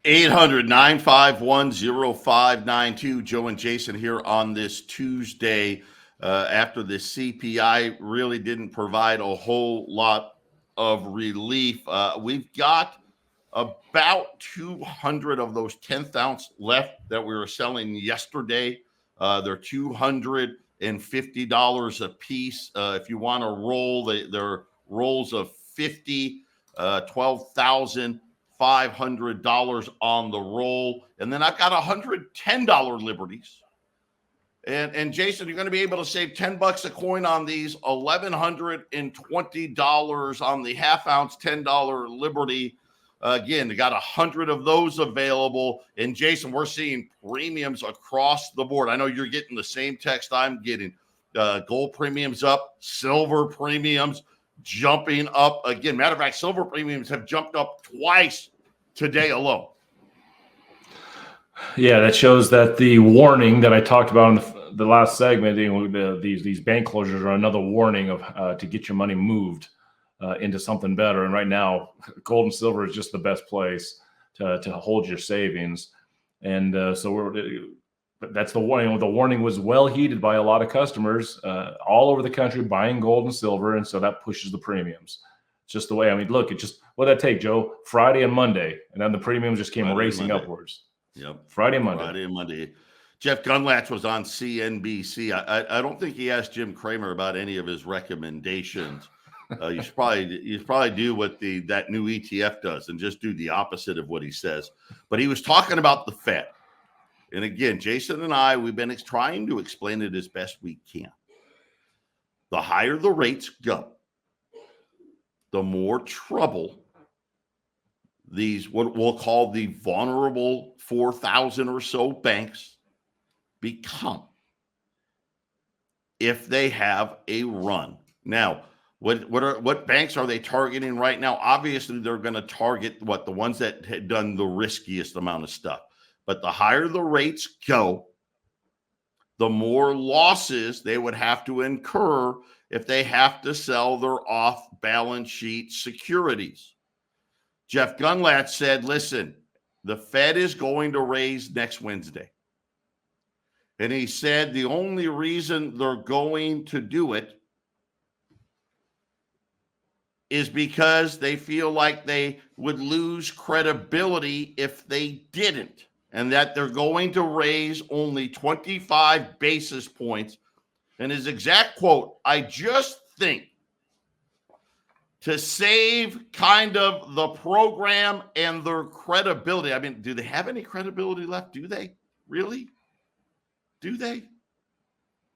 800-951-0592. Joe and Jason here on this Tuesday after the CPI really didn't provide a whole lot of relief. We've got about 200 of those 10th ounce left that we were selling yesterday. They're $250 a piece. If you want to roll, they're rolls of 50, $12,500 on the roll. And then I've got $110 liberties. And Jason, you're going to be able to save $10 a coin on these, $1,120 on the half ounce $10 liberty. Again, they got 100 of those available. And Jason, we're seeing premiums across the board. I know you're getting the same text I'm getting. Gold premiums up, silver premiums jumping up again. Matter of fact, silver premiums have jumped up twice today alone. Yeah, that shows that the warning that I talked about in the last segment, these bank closures are another warning of to get your money moved into something better. And right now, gold and silver is just the best place to hold your savings. And that's the warning. The warning was well heeded by a lot of customers all over the country buying gold and silver. And so that pushes the premiums. It's just the way, I mean, look, what did that take, Joe? Friday and Monday. And then the premiums just came racing upwards. Yep. Friday and Monday. Jeff Gunlatch was on CNBC. I don't think he asked Jim Cramer about any of his recommendations. You should probably do what that new ETF does and just do the opposite of what he says. But he was talking about the Fed. And again, Jason and I, we've been trying to explain it as best we can. The higher the rates go, the more trouble these, what we'll call the vulnerable 4,000 or so banks become if they have a run. Now, what banks are they targeting right now? Obviously, they're going to target the ones that had done the riskiest amount of stuff. But the higher the rates go, the more losses they would have to incur if they have to sell their off-balance sheet securities. Jeff Gunlatch said, listen, the Fed is going to raise next Wednesday. And he said the only reason they're going to do it is because they feel like they would lose credibility if they didn't, and that they're going to raise only 25 basis points. And his exact quote, I just think to save kind of the program and their credibility. I mean, do they have any credibility left? Do they? Really? Do they?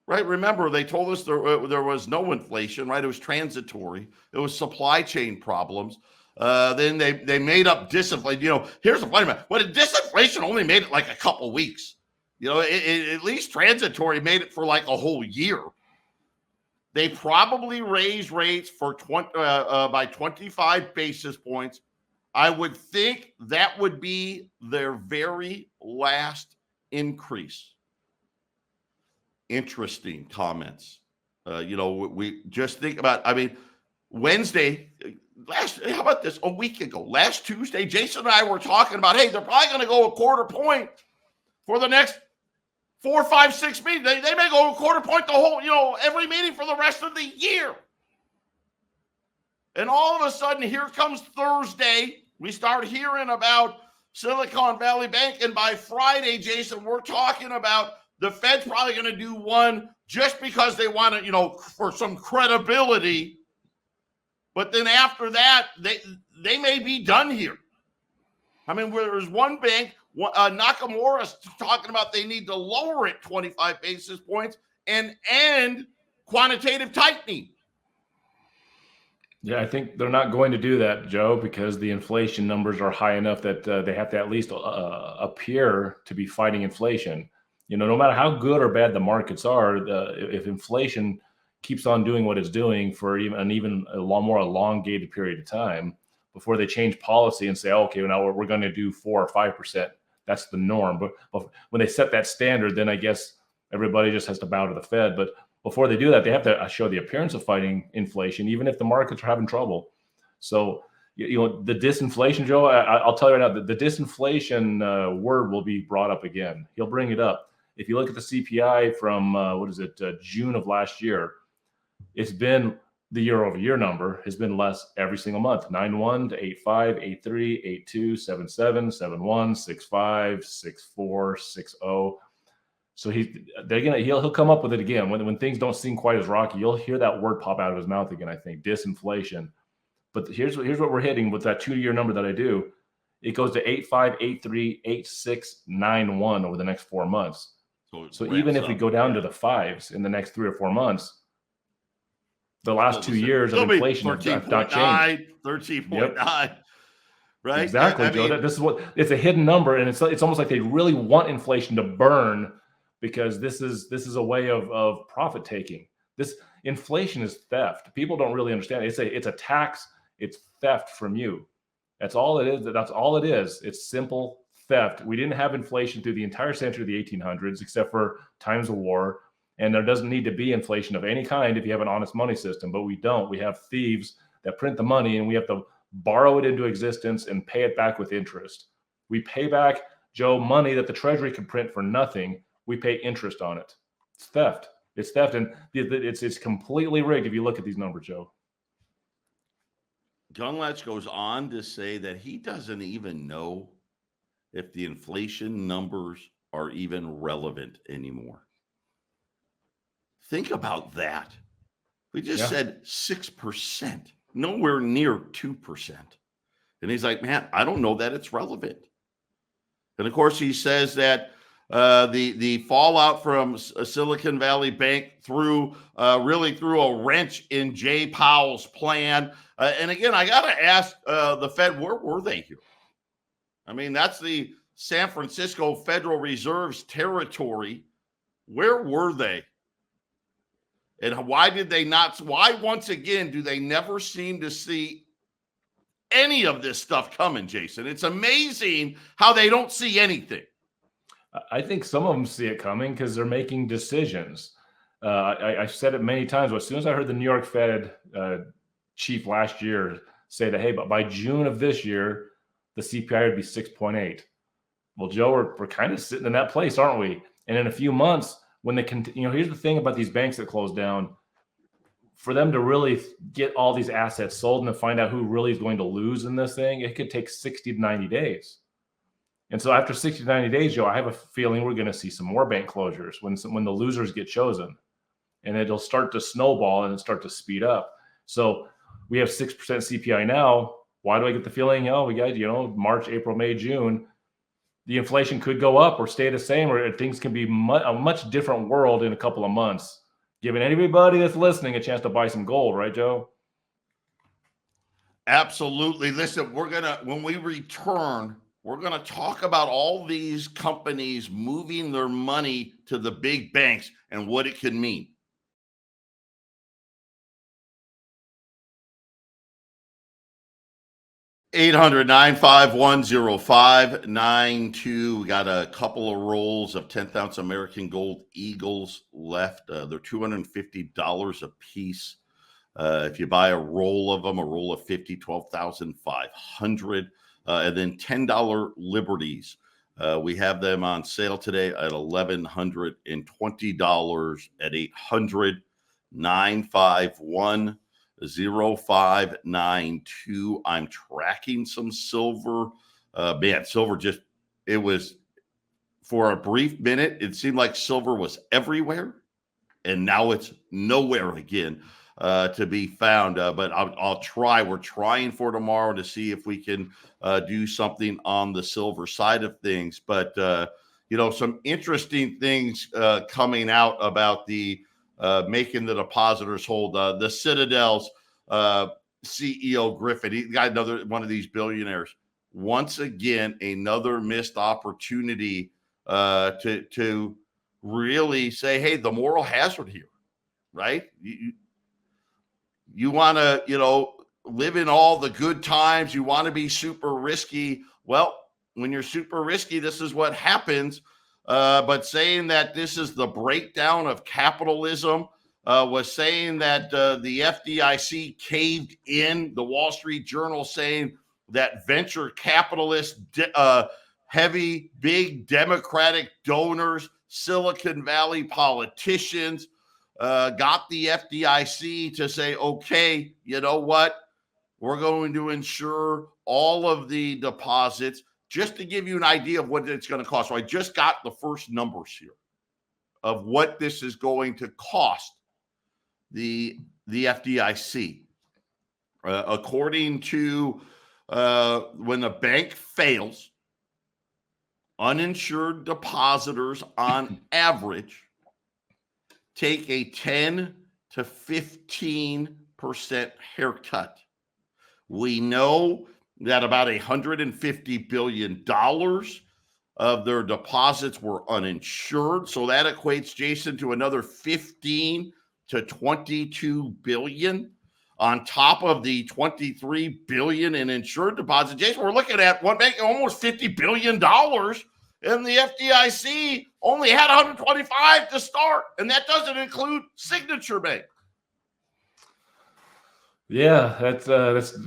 Right? Remember, they told us there was no inflation, right? It was transitory. It was supply chain problems. Then they made up disinflation. You know, here's the funny matter. Well, disinflation only made it like a couple weeks. You know, at least transitory made it for like a whole year. They probably raised rates for by 25 basis points. I would think that would be their very last increase. Interesting comments. We just think about, I mean, Wednesday, how about this? A week ago, last Tuesday, Jason and I were talking about, hey, they're probably going to go a quarter point for the next 4, 5, 6 meetings. They may go a quarter point the whole, every meeting for the rest of the year. And all of a sudden, here comes Thursday. We start hearing about Silicon Valley Bank. And by Friday, Jason, we're talking about the Fed's probably going to do one just because they want to, for some credibility. But then after that, they may be done here. I mean, there's one bank, Nakamura's talking about they need to lower it 25 basis points and end quantitative tightening. Yeah, I think they're not going to do that, Joe, because the inflation numbers are high enough that they have to at least appear to be fighting inflation. No matter how good or bad the markets are, if inflation keeps on doing what it's doing for even a more elongated period of time before they change policy and say, okay, now we're going to do 4 or 5%. That's the norm. But when they set that standard, then I guess everybody just has to bow to the Fed. But before they do that, they have to show the appearance of fighting inflation, even if the markets are having trouble. So the disinflation, Joe, I'll tell you right now, the disinflation word will be brought up again. He'll bring it up. If you look at the CPI from, June of last year, it's been the year-over-year number has been less every single month. 9.1 to 8.5, 8.3, 8.2, 7.7, 7.1, 6.5, 6.4, 6.0. So he'll come up with it again when things don't seem quite as rocky. You'll hear that word pop out of his mouth again. I think disinflation. But here's what we're hitting with that 2-year number that I do. It goes to 8.5, 8.3, 8.6, 9.1 over the next 4 months. So even if we go down to the fives in the next 3 or 4 months, the last 2 years of inflation have not changed. 13.9, right? Exactly, Joe. This is it's a hidden number, and it's almost like they really want inflation to burn because this is a way of profit taking. This inflation is theft. People don't really understand it. It's a tax. It's theft from you. That's all it is. That's all it is. It's simple theft. We didn't have inflation through the entire century of the 1800s, except for times of war. And there doesn't need to be inflation of any kind if you have an honest money system, but we don't. We have thieves that print the money, and we have to borrow it into existence and pay it back with interest. We pay back, Joe, money that the Treasury can print for nothing. We pay interest on it. It's theft. It's theft, and it's completely rigged if you look at these numbers, Joe. Gunlatch goes on to say that he doesn't even know if the inflation numbers are even relevant anymore. Think about that. We just said 6%, nowhere near 2%. And he's like, man, I don't know that it's relevant. And of course, he says that the fallout from Silicon Valley Bank really threw a wrench in Jay Powell's plan. And again, I got to ask the Fed, where were they here? I mean, that's the San Francisco Federal Reserve's territory. Where were they? And why did they not? Why, once again, do they never seem to see any of this stuff coming, Jason? It's amazing how they don't see anything. I think some of them see it coming because they're making decisions. I've said it many times. But as soon as I heard the New York Fed chief last year say that, hey, but by June of this year, the CPI would be 6.8. Well, Joe, we're kind of sitting in that place, aren't we? And in a few months, when they can, here's the thing about these banks that close down. For them to really get all these assets sold and to find out who really is going to lose in this thing, it could take 60 to 90 days. And so after 60 to 90 days, Joe, I have a feeling we're going to see some more bank closures when the losers get chosen. And it'll start to snowball and start to speed up. So we have 6% CPI now. Why do I get the feeling, we got, March, April, May, June, the inflation could go up or stay the same, or things can be a much different world in a couple of months, giving anybody that's listening a chance to buy some gold, right, Joe? Absolutely. Listen, when we return, we're going to talk about all these companies moving their money to the big banks and what it could mean. $800-951-0592. We got a couple of rolls of 10th ounce American Gold Eagles left. They're $250 a piece. If you buy a roll of them, a roll of 50, 12,500. And then $10 Liberties. We have them on sale today at $1,120 at 800-951-0592. I'm tracking some silver. Silver it was, for a brief minute, it seemed like silver was everywhere, and now it's nowhere again to be found. But I'll try. We're trying for tomorrow to see if we can do something on the silver side of things. But, some interesting things coming out about the making the depositors hold. The Citadel's CEO Griffin, he got another one of these billionaires. Once again, another missed opportunity to really say, hey, the moral hazard here, right? You want to, live in all the good times. You want to be super risky. Well, when you're super risky, this is what happens. But saying that this is the breakdown of capitalism, was saying that the FDIC caved in. The Wall Street Journal saying that venture capitalists, heavy, big Democratic donors, Silicon Valley politicians got the FDIC to say, okay, you know what? We're going to insure all of the deposits. Just to give you an idea of what it's going to cost. So I just got the first numbers here of what this is going to cost the FDIC. According to when a bank fails, uninsured depositors on average take a 10 to 15% haircut. We know that about $150 billion of their deposits were uninsured. So that equates, Jason, to another 15 to 22 billion on top of the 23 billion in insured deposits. Jason, we're looking at one bank almost $50 billion, and the FDIC only had 125 to start, and that doesn't include Signature Bank. Yeah, that's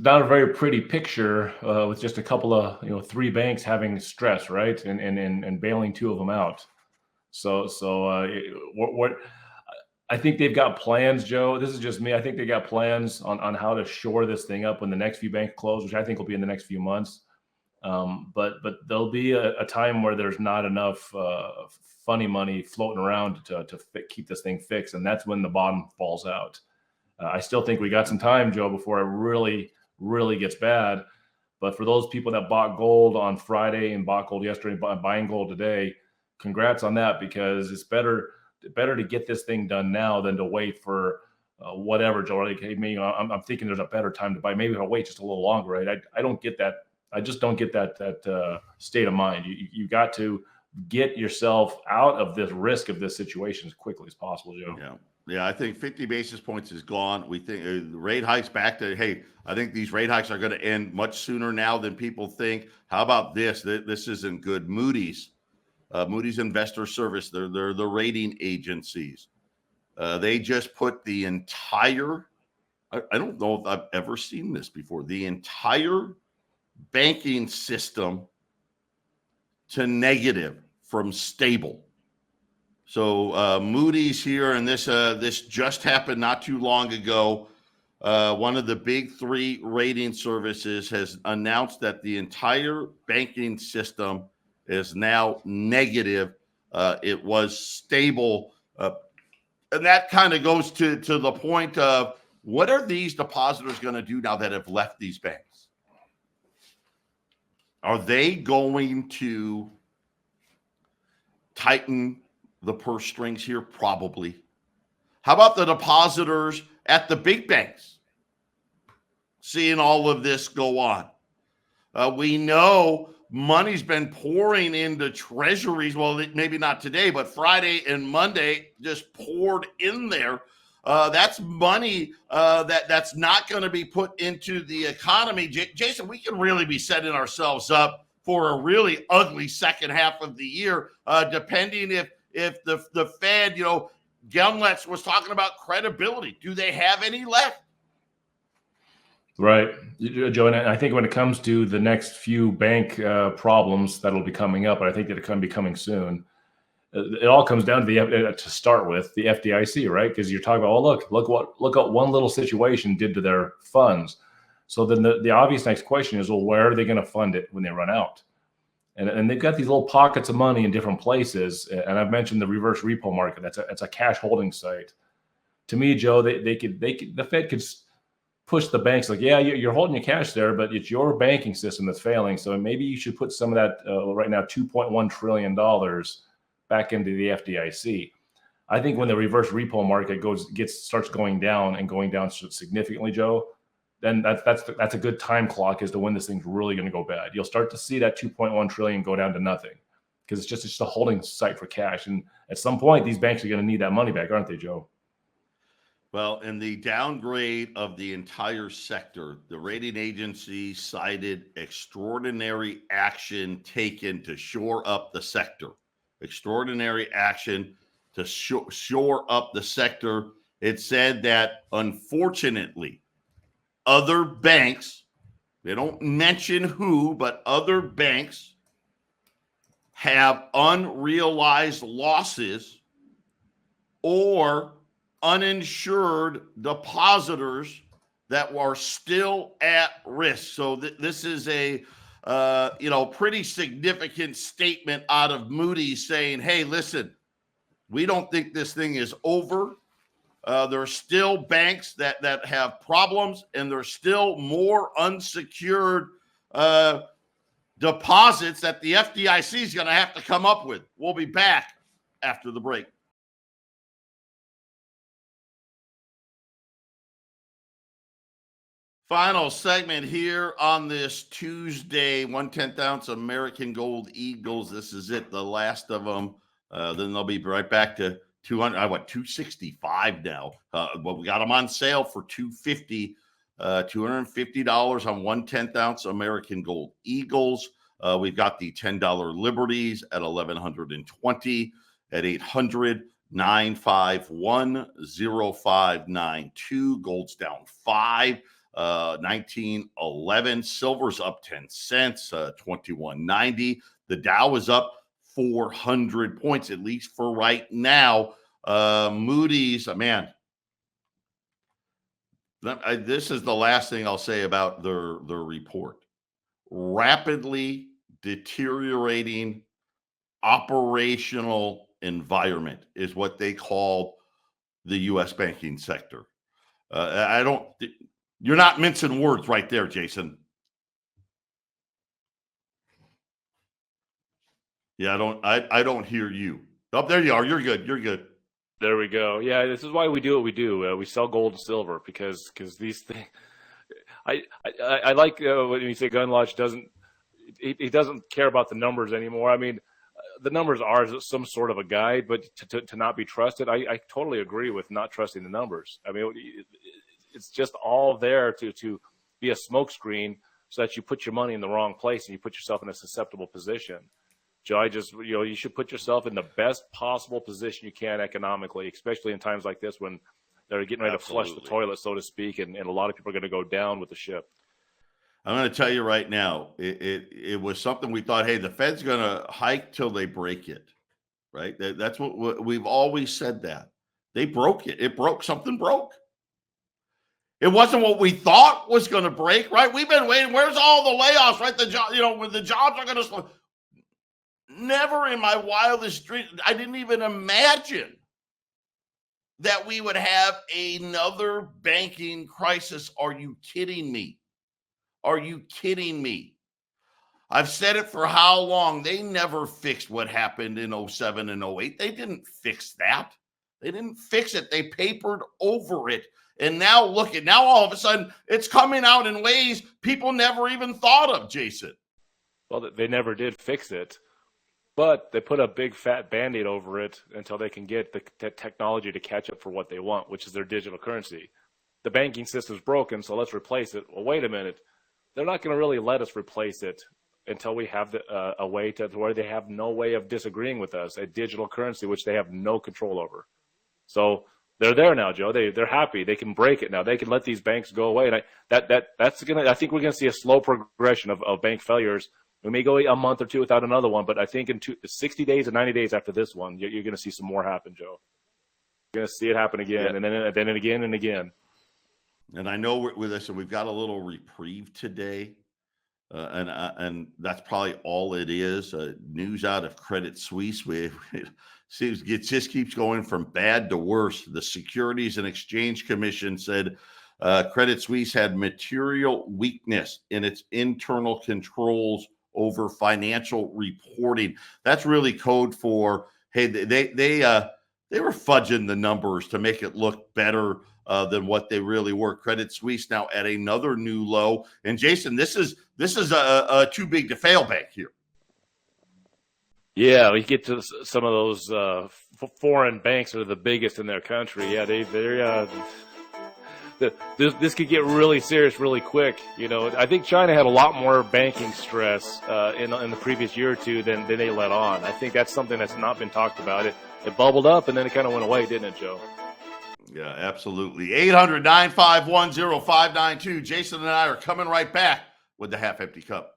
not a very pretty picture with just a couple of three banks having stress, right, and bailing two of them out. So what I think they've got plans, Joe. This is just me. I think they got plans on how to shore this thing up when the next few banks close, which I think will be in the next few months. But there'll be a time where there's not enough funny money floating around to keep this thing fixed, and that's when the bottom falls out. I still think we got some time, Joe, before it really, really gets bad. But for those people that bought gold on Friday and bought gold yesterday, buying gold today, congrats on that, because it's better to get this thing done now than to wait for whatever, Joe. Like, hey, maybe I'm thinking there's a better time to buy. Maybe I'll wait just a little longer, right? I don't get that. I just don't get that state of mind. You got to get yourself out of this risk of this situation as quickly as possible, Joe. Yeah, I think 50 basis points is gone. We think the rate hikes back to, hey, I think these rate hikes are going to end much sooner now than people think. How about this? This isn't good. Moody's Investor Service, they're the rating agencies. They just put the entire, I don't know if I've ever seen this before, the entire banking system to negative from stable. So Moody's here, and this just happened not too long ago. One of the big three rating services has announced that the entire banking system is now negative. It was stable. And that kind of goes to the point of, what are these depositors going to do now that have left these banks? Are they going to tighten the purse strings here? Probably. How about the depositors at the big banks seeing all of this go on? We know money's been pouring into treasuries. Well, maybe not today, but Friday and Monday just poured in there. That's money that's not going to be put into the economy. Jason, we can really be setting ourselves up for a really ugly second half of the year, depending if the Fed, Gelnletz was talking about credibility. Do they have any left? Right, Joe, and I think when it comes to the next few bank problems that'll be coming up, and I think that it can be coming soon, it all comes down to to start with the FDIC, right? Because you're talking about, look what one little situation did to their funds. So then the obvious next question is, well, where are they going to fund it when they run out? And they've got these little pockets of money in different places. And I've mentioned the reverse repo market. That's a cash holding site. To me, Joe, the Fed could push the banks like, yeah, you're holding your cash there, but it's your banking system that's failing. So maybe you should put some of that right now, $2.1 trillion back into the FDIC. I think when the reverse repo market starts going down significantly, Joe, then that's a good time clock as to when this thing's really going to go bad. You'll start to see that 2.1 trillion go down to nothing, because it's just a holding site for cash. And at some point, these banks are going to need that money back, aren't they, Joe? Well, in the downgrade of the entire sector, the rating agency cited extraordinary action taken to shore up the sector. Extraordinary action to shore up the sector. It said that, unfortunately, other banks, they don't mention who, but other banks have unrealized losses or uninsured depositors that are still at risk. So this is a pretty significant statement out of Moody's saying, hey, listen, we don't think this thing is over. There are still banks that have problems, and there's still more unsecured deposits that the FDIC is going to have to come up with. We'll be back after the break. Final segment here on this Tuesday, 1/10 ounce American Gold Eagles. This is it, the last of them. Then they'll be right back to 200. I went 265 now. But we got them on sale for $250. $250 on 1/10 ounce American Gold Eagles. We've got the $10 Liberties at $1,120 at 800-951-0592. Gold's down 5. 1911. Silver's up 10 cents, 2190. The Dow is up 400 points, at least for right now. Moody's, man, this is the last thing I'll say about their report. Rapidly deteriorating operational environment is what they call the U.S. banking sector. You're not mincing words right there, Jason. Yeah, I don't hear you. Oh, there you are. You're good. You're good. There we go. Yeah, this is why we do what we do. We sell gold and silver because these things. I like when you say Gun Lodge doesn't. He doesn't care about the numbers anymore. I mean, the numbers are some sort of a guide, but to not be trusted, I totally agree with not trusting the numbers. I mean, it's just all there to be a smokescreen so that you put your money in the wrong place and you put yourself in a susceptible position. Joe, you should put yourself in the best possible position you can economically, especially in times like this when they're getting ready to flush the toilet, so to speak, and a lot of people are going to go down with the ship. I'm going to tell you right now, it was something we thought, hey, the Fed's going to hike till they break it, right? That's what we've always said that. They broke it. Something broke. It wasn't what we thought was going to break, right? We've been waiting. Where's all the layoffs, right? When the jobs are going to slow. Never in my wildest dreams, I didn't even imagine that we would have another banking crisis. Are you kidding me? Are you kidding me? I've said it for how long? They never fixed what happened in 07 and 08. They didn't fix that. They didn't fix it. They papered over it. And now now all of a sudden it's coming out in ways people never even thought of, Jason. Well, they never did fix it, but they put a big fat Band-Aid over it until they can get the technology to catch up for what they want, which is their digital currency. The banking system's broken, so let's replace it. Well, wait a minute. They're not going to really let us replace it until we have a way to where they have no way of disagreeing with us, a digital currency, which they have no control over. So they're there now, Joe. They're happy. They can break it now. They can let these banks go away. And I think we're going to see a slow progression of bank failures. We may go a month or two without another one, but I think in 60 days and 90 days after this one, you're going to see some more happen, Joe. You're going to see it happen again, and then again and again. And I know we've got a little reprieve today, and that's probably all it is. News out of Credit Suisse. It just keeps going from bad to worse. The Securities and Exchange Commission said Credit Suisse had material weakness in its internal controls over financial reporting. That's really code for, hey, they were fudging the numbers to make it look better than what they really were. Credit Suisse now at another new low. And Jason, this is a too big to fail bank here. Yeah, we get to some of those foreign banks that are the biggest in their country. Yeah, this could get really serious really quick. You know, I think China had a lot more banking stress in the previous year or two than they let on. I think that's something that's not been talked about. It bubbled up and then it kind of went away, didn't it, Joe? Yeah, absolutely. 800-951-0592. Jason and I are coming right back with the Half Empty Cup.